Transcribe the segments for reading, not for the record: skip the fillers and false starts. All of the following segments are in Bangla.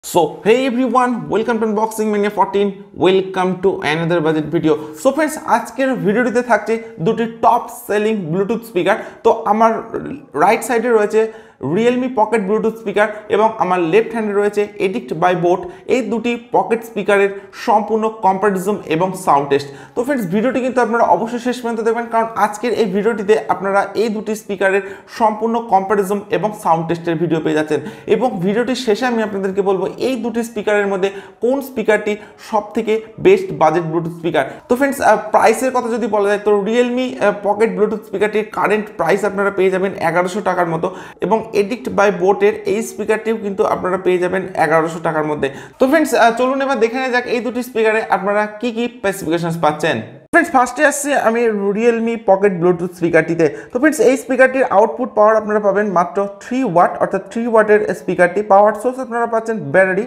So hey everyone, welcome to Unboxing Mania 14. Welcome to another budget video. So friends, আজকের ভিডিওটিতে থাকছে দুটি টপ সেলিং ব্লুটুথ স্পিকার। তো আমার রাইট সাইডে রয়েছে Realme পকেট ব্লুটুথ স্পিকার এবং আমার লেফট হ্যান্ডে রয়েছে EDICT বাই বোট। এই দুটি পকেট স্পিকারের সম্পূর্ণ কম্পারিজন এবং সাউন্ড টেস্ট। তো ফ্রেন্ডস, ভিডিওটি কিন্তু আপনারা অবশ্যই শেষ পর্যন্ত দেখবেন, কারণ আজকের এই ভিডিওটিতে আপনারা এই দুটি স্পিকারের সম্পূর্ণ কম্পারিজন এবং সাউন্ড টেস্টের ভিডিও পেয়ে যাচ্ছেন। এবং ভিডিওটির শেষে আমি আপনাদেরকে বলবো এই দুটি স্পিকারের মধ্যে কোন স্পিকারটি সবথেকে বেস্ট বাজেট ব্লুটুথ স্পিকার। তো ফ্রেন্ডস, প্রাইসের কথা যদি বলা যায় তো Realme পকেট ব্লুটুথ স্পিকারটির কারেন্ট প্রাইস আপনারা পেয়ে যাবেন 1100 টাকার মতো, এবং EDICT বাই বোটের এই স্পিকারটিও কিন্তু আপনারা পেয়ে যাবেন 1100 টাকার মধ্যে। তো ফ্রেন্ডস, চলুন এবার দেখে নেওয়া যাক এই দুটি স্পিকারে আপনারা কি কি স্পেসিফিকেশনস পাচ্ছেন। ফ্রেন্ডস, ফার্স্টে আসছে আমি Realme পকেট ব্লুটুথ স্পিকারটিতে। তো ফ্রেন্ডস, এই স্পিকারটির আউটপুট পাওয়ার আপনারা পাবেন মাত্র 3 ওয়াট, অর্থাৎ 3 ওয়াটের স্পিকারটি। পাওয়ার সোর্স আপনারা পাচ্ছেন ব্যাটারি।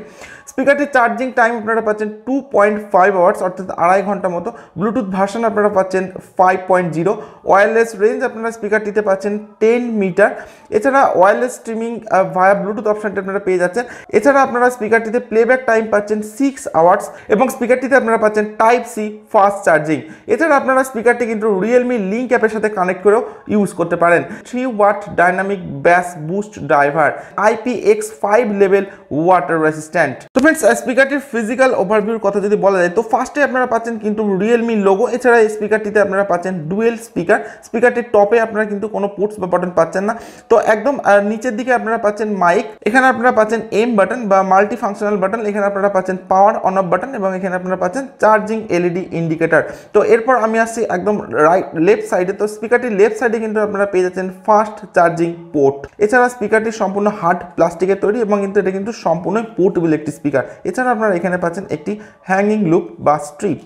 স্পিকারটির চার্জিং টাইম আপনারা পাচ্ছেন 2.5 আওয়ার্স, অর্থাৎ 2.5 ঘন্টা মতো। ব্লুটুথ ভার্সন আপনারা পাচ্ছেন 5.0। ওয়্যারলেস রেঞ্জ আপনারা স্পিকারটিতে পাচ্ছেন 10 মিটার। এছাড়া ওয়্যারলেস স্ট্রিমিং ভায়া ব্লুটুথ অপশনটি আপনারা পেয়ে যাচ্ছেন। এছাড়া আপনারা স্পিকারটিতে প্লেব্যাক টাইম পাচ্ছেন 6 আওয়ার্স, এবং স্পিকারটিতে আপনারা পাচ্ছেন টাইপ সি ফাস্ট চার্জিং। এছাড়া আপনারা স্পিকারটি কিন্তু Realme লিঙ্ক অ্যাপের সাথে কানেক্ট করেও ইউজ করতে পারেন। 3 ওয়াট ডাইনামিক ব্যাস boost driver, IPX5 level water resistant. তো ফ্রেন্ডস, স্পিকারটির ফিজিক্যাল ওভারভিউর কথা যদি বলা যায় তো ফার্স্টে আপনারা পাচ্ছেন কিন্তু Realme লোগো। এছাড়া এই স্পিকারটিতে আপনারা পাচ্ছেন ডুয়েল স্পিকার। স্পিকারটির টপে আপনারা কিন্তু কোনো পোর্টস বা বাটন পাচ্ছেন না। তো একদম নিচের দিকে আপনারা পাচ্ছেন মাইক। এখানে আপনারা পাচ্ছেন এম বাটন বা মাল্টি ফাংশনাল বাটন। এখানে আপনারা পাচ্ছেন পাওয়ার অন অফ বাটন, এবং এখানে আপনারা পাচ্ছেন চার্জিং LED ইন্ডিকেটর। তো এরপর আমি আসছি একদম লেফট সাইডে। তো স্পিকারটির লেফট সাইডে কিন্তু আপনারা পেয়ে যাচ্ছেন ফাস্ট চার্জিং পোর্ট। এছাড়া স্পিকারটি সম্পূর্ণ হার্ড প্লাস্টিকের তৈরি, এবং কিন্তু এটা কিন্তু সম্পূর্ণ পোর্টেবল একটি স্পিকার। এছাড়া আপনারা এখানে পাচ্ছেন একটি হ্যাঙ্গিং লুপ বা স্ট্রিপ।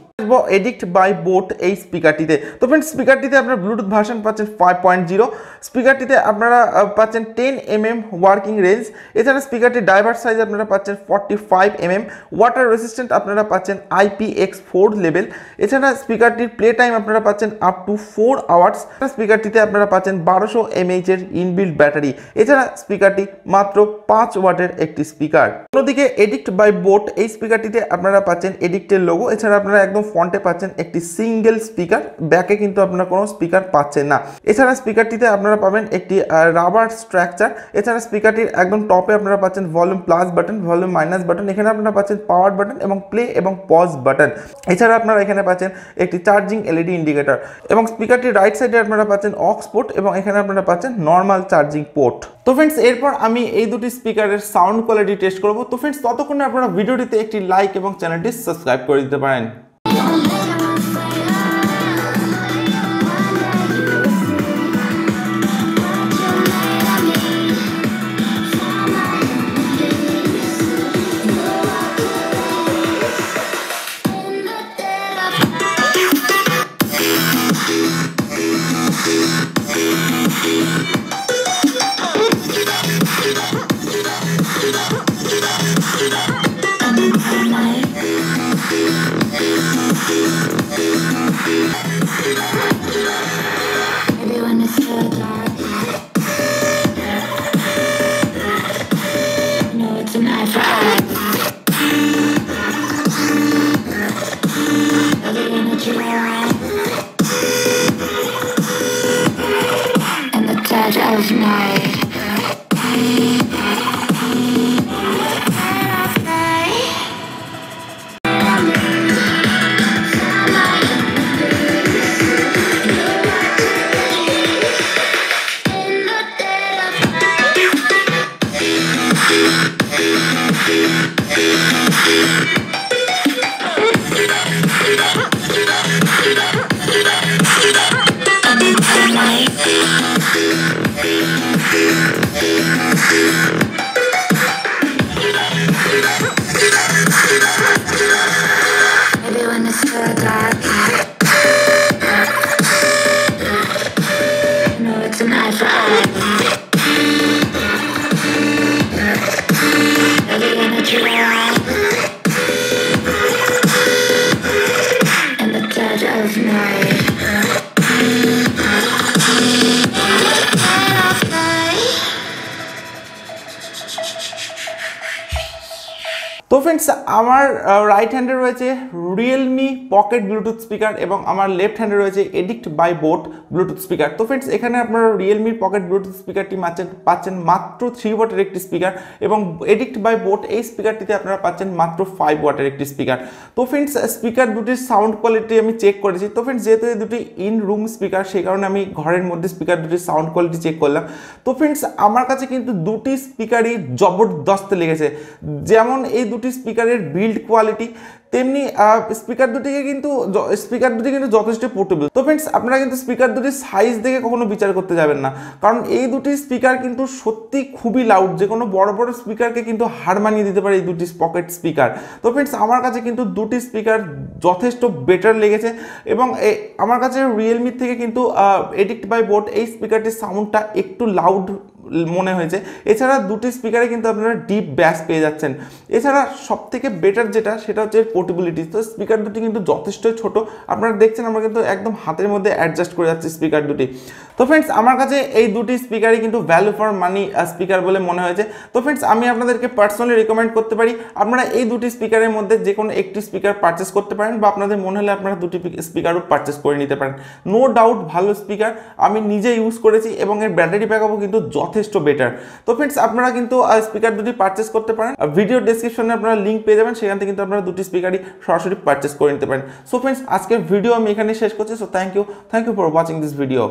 EDICT বাই বোট এই স্পিকারটিতে। তো ফ্রেন্ডস, স্পিকারটিতে আপনারা ব্লুটুথ ভার্সন পাচ্ছেন 5.0। স্পিকারটিতে আপনারা পাচ্ছেন 10 mm ওয়ার্কিং রেঞ্জ। এছাড়া স্পিকারটির ড্রাইভার সাইজ আপনারা পাচ্ছেন 45 mm। ওয়াটার রেসিস্ট্যান্ট আপনারা পাচ্ছেন IPX4 লেভেল। এছাড়া স্পিকারটির প্লে টাইম আপনারা পাচ্ছেন আপ টু 4 আওয়ার্স। স্পিকারটিতে আপনারা পাচ্ছেন 1200 mAh এর ইনবিল্ট ব্যাটারি। এছাড়া স্পিকারটি মাত্র 5 ওয়াটের একটি স্পিকার। অন্যদিকে EDICT বাই বোট এই স্পিকারটিতে আপনারা পাচ্ছেন EDICT এর লোগো। এছাড়া আপনারা একদম ফন্টে পাচ্ছেন একটি সিঙ্গেল স্পিকার, ব্যাকে কিন্তু আপনারা কোনো স্পিকার পাচ্ছেন না। এছাড়া স্পিকারটিতে আপনারা পাবেন একটি রাবার স্ট্রাকচার। এছাড়া স্পিকারটির একদম টপে আপনারা পাচ্ছেন volume plus button, volume minus button. এখানে আপনারা পাচ্ছেন পাওয়ার বাটন এবং প্লে এবং পজ বাটন। এছাড়া আপনারা এখানে পাচ্ছেন একটি চার্জিং LED ইন্ডিকেটর, এবং স্পিকারটির রাইট সাইডে আপনারা পাচ্ছেন অক্স পোর্ট, এবং এখানে আপনারা পাচ্ছেন নর্মাল চার্জিং পোর্ট। তো ফ্রেন্ডস, এরপর আমি এই দুটি স্পিকারের সাউন্ড কোয়ালিটি টেস্ট করব। তো ফ্রেন্ডস, ততক্ষণে আপনারা ভিডিওটিতে একটি লাইক এবং চ্যানেলটি সাবস্ক্রাইব করে দিতে পারেন। Everyone is so dark. No, it's an eye for eye. Everyone is dry. And the touch of night. Everyone is so dark. No, it's an eye for eye. Everyone is dry. And the touch of night. তো ফ্রেন্ডস আমার রাইট হ্যান্ডে রয়েছে রিয়েলমি পকেট ব্লুটুথ স্পিকার এবং আমার লেফট হ্যান্ডে রয়েছে addict by boAt Bluetooth speaker. তো ফ্রেন্ডস এখানে আপনারা রিয়েলমির পকেট ব্লুটুথ স্পিকারটি পাচ্ছেন মাত্র 3 ওয়াটের একটি স্পিকার এবং এডিক্ট বাই বোট এই স্পিকারটিতে আপনারা পাচ্ছেন মাত্র 5 ওয়াটের একটি স্পিকার। তো ফ্রেন্ডস স্পিকার দুটির সাউন্ড কোয়ালিটি আমি চেক করেছি। তো ফ্রেন্ডস যেহেতু এই দুটি ইন রুম স্পিকার সেই কারণে আমি ঘরের মধ্যে স্পিকার দুটির সাউন্ড কোয়ালিটি চেক করলাম। তো ফ্রেন্ডস আমার কাছে কিন্তু দুটি স্পিকারই জবরদস্ত লেগেছে। যেমন এই দুটি স্পিকারের বিল্ড কোয়ালিটি তেমনি স্পিকার দুটি কিন্তু যথেষ্ট পোর্টেবল। তো ফ্রেন্ডস আপনারা কিন্তু স্পিকার দুটির সাইজ দেখে কখনো বিচার করতে যাবেন না, কারণ এই দুটি স্পিকার কিন্তু সত্যি খুবই লাউড, যে কোনো বড় বড় স্পিকারকে কিন্তু হার মানিয়ে দিতে পারে এই দুটি পকেট স্পিকার। তো ফ্রেন্ডস আমার কাছে কিন্তু দুটি স্পিকার যথেষ্ট বেটার লেগেছে এবং আমার কাছে রিয়েলমি থেকে কিন্তু এডিক্ট বাই বোট এই স্পিকারটির সাউন্ডটা একটু লাউড মনে হয়েছে। এছাড়া দুটি স্পিকারে কিন্তু আপনারা ডিপ ব্যাস পেয়ে যাচ্ছেন। এছাড়া সব থেকে বেটার যেটা সেটা হচ্ছে পোর্টেবিলিটি। তো স্পিকার দুটি কিন্তু যথেষ্ট ছোট, আপনারা দেখছেন আমরা কিন্তু একদম হাতের মধ্যে অ্যাডজাস্ট করে যাচ্ছি স্পিকার দুটি। তো ফ্রেন্ডস আমার কাছে এই দুটি স্পিকারই কিন্তু ভ্যালু ফর মানি স্পিকার বলে মনে হয়েছে। তো ফ্রেন্ডস আমি আপনাদেরকে পার্সোনালি রিকমেন্ড করতে পারি আপনারা এই দুটি স্পিকারের মধ্যে যে কোনো একটি স্পিকার পারচেস করতে পারেন, বা আপনাদের মনে হলে আপনারা দুটি স্পিকারও পারচেস করে নিতে পারেন। নো ডাউট ভালো স্পিকার, আমি নিজে ইউজ করেছি এবং এর ব্যাটারি ব্যাকআপও কিন্তু যথেষ্ট বেটার। তো ফ্রেন্ডস আপনারা কিন্তু স্পিকার দুটি পারচেস করতে পারেন, ভিডিও ডেসক্রিপশনে আপনারা লিঙ্ক পেয়ে যাবেন, সেখান থেকে কিন্তু আপনারা দুটি স্পিকারই সরাসরি পারচেস করে নিতে পারেন। সো ফ্রেন্ডস আজকের ভিডিও আমি এখানে শেষ করছি। So thank you for watching this video.